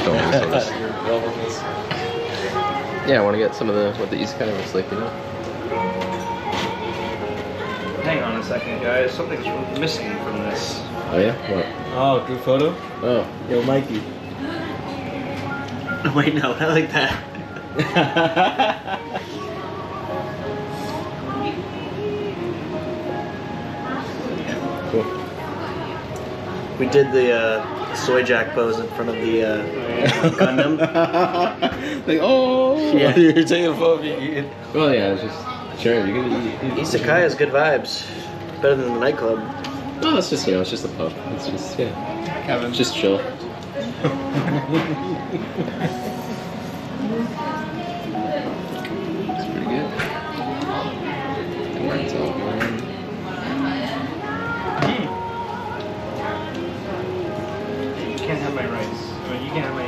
filming some of this. Yeah, I want to get some of what the Izakaya looks like, you know? Hang on a second, guys. Something's missing from this. Oh yeah? What? Oh, group photo? Oh. Yo, Mikey. Wait, no, I like that. Cool. We did the soy jack pose in front of the Gundam. Like, oh! Yeah. You're taking a photo of you eating. Well, yeah, it's just, sure, you can eat. Izakaya's good vibes. Better than the nightclub. Oh, it's just, it's just a pub. It's just, yeah. Kevin. Just chill. It's pretty good. It's all warm. You can't have my rice. I mean, you can't have my